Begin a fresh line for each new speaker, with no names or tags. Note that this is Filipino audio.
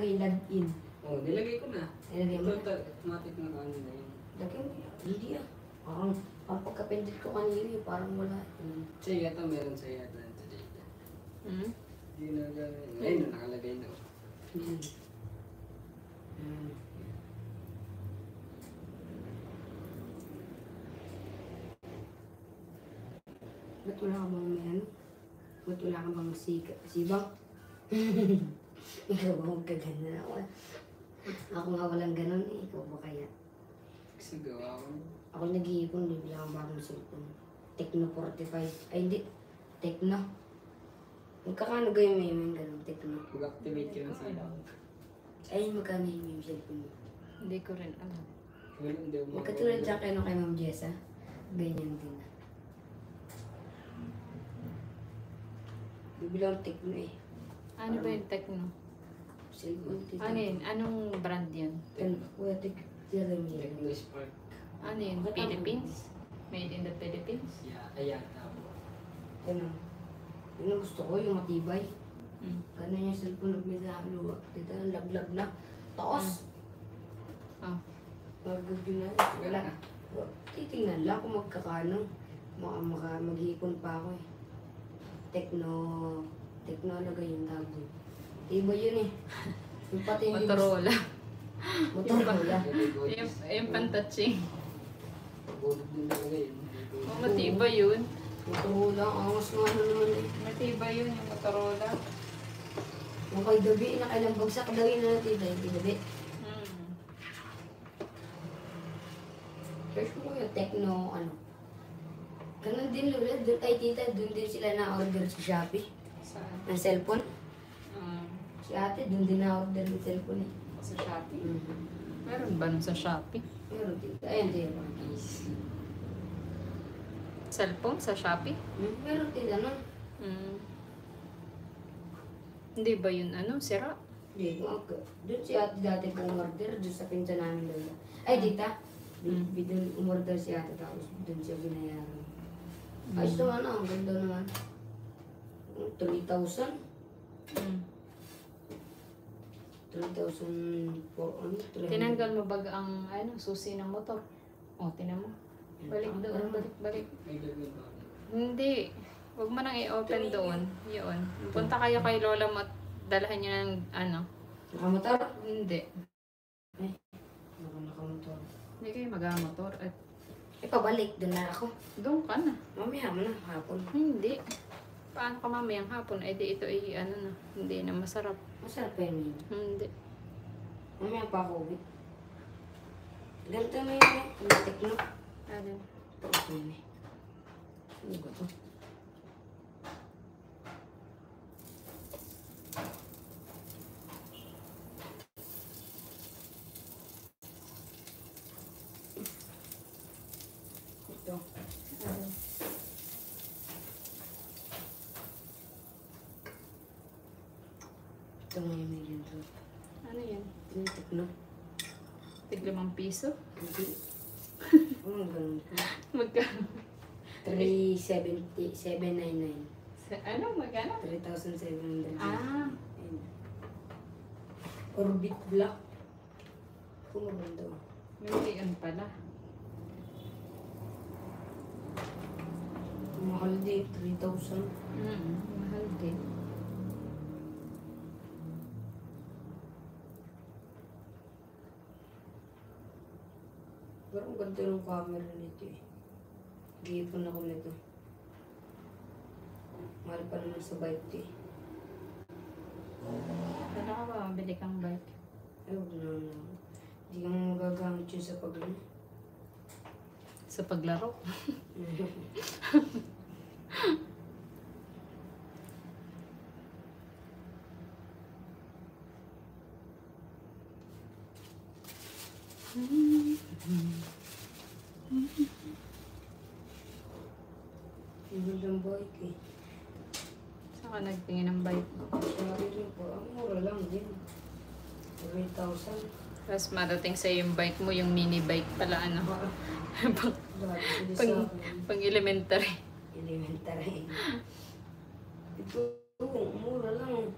nakalagay login.
Oh, nilagay ko na.
Nilagay mo
Ito,
na?
automatic na ano na yun.
Lagay mo yan. Hindi ah. Parang pagkapindot ko kanina parang wala.
Sa'yo ito, meron sa'yo ito. Hindi na gano'n. Ayun, nakalagay na.
Ba't wala ka bang may ano? Ba't wala ka bang sibang? Ikaw ba magkaganda ako? Ako nga walang ganon eh. Ikaw ba kaya?
Kasi gawa ko.
Ako nag-iipon, bibili akong bagong cellphone. Tecno 45. Ay hindi. Tecno. Magkakano gayon may ganon? Tecno.
Mag-activate ka na sila.
Ay, magkano yung cellphone mo?
Hindi ko rin alam.
Magkatulad dyan kayo kay Ma'am Jessa. Ganyan din. Bibili akong Tecno eh.
Ano ba yung Tecno?
Cellphone.
Ano yun? Anong brand yun?
Kuya Tecno.
Tecno Spark.
Ano yun? Philippines? Made in the Philippines?
Yeah, ayan. Tama.
Ano? Yun ang gusto ko, yung matibay.
Mm.
Ganun yung cellphone na pinahalo. Dito ang laglag na. Taos!
Oh.
Magagyo na. Wala. Titingnan lang kung magkakano. Mag-iipon pa ako eh. Technology yung tawag doon. Iba yun eh. Yung pati yung
Motorola.
Motorola.
Yung pantouching.
Pagulog din talaga yun.
Oh, matibay yun.
Motorola. Angas nga ano naman eh.
Matibay yun yung Motorola.
Yung kay Dabi, nakailang bagsak daw yun na natin. Kay Dabi. Search mo yung Tecno, ano. Ganun din, Lola. Doon kay tita, doon din sila na-order sa Shopee.
Saan?
Ng cellphone. Si ate, doon din na-order ng cellphone eh.
Sa Shopee? Meron ba nun sa Shopee?
Meron tita. Ayan din.
Cellphone sa Shopee?
Meron tita nun.
Hindi ba yun ano? Sira?
Hindi, doon si ate dati po umorder, doon sa pinsan namin Lola. Ay, tita. Doon umorder si ate, tapos doon siya binayaran. Ayos naman na, ang ganda naman. 3,000? 3,000
Tinanggal mo ba ang ano, susi ng motor? O, tinan mo. Balik doon, balik.
May gagawin ba?
Hindi. Huwag mo nang i-open doon. Yun. Punta kayo kay Lola mo at dalahan niyo ng ano.
Nakamotor?
Hindi.
Nakamotor.
Hindi kayo mag-motor at
Pabalik, doon na ako.
doon ka na.
Mamaya mo na, hapon.
Hindi. Paano ka mamayang hapon? Eh di ito ay ano na. Hindi na masarap.
Masarap pa yun.
Hindi.
Mamaya pa ako uwi. Ganito na yun eh. Ang Tecno.
Alin?
Ito yun eh. Ano ba ito? Ito.
Alin?
Ito nga yung may ganito.
Ano yan?
Yung Tecno.
Tig-5 piso?
Hindi. Ano ganun ko?
Magkano?
370, 799.
Ano? Magkano?
3,700.
Ah.
Ayun. Orbit Black. Kung maganda.
Milian pala.
Mahal din, 3,000.
Mahal din.
Pero ang ganda ng camera nito eh. Giipon ako nito. Mahal pa naman sa bike to eh.
Kala ka ba mabili kang bike?
Ay, huwag na naman. Hindi ka magagamit yun sa pag-ano.
Sa paglaro?
Ang gandang bike eh.
Saan ka nagtingin ng bike mo?
Sabi rin po, ang mura lang din. 3,000.
Tapos marating sa yung bike mo, yung mini bike pala ano. pang,
Dati
pang,
sa akin.
pang elementary.
Elementary. Ito, mura lang.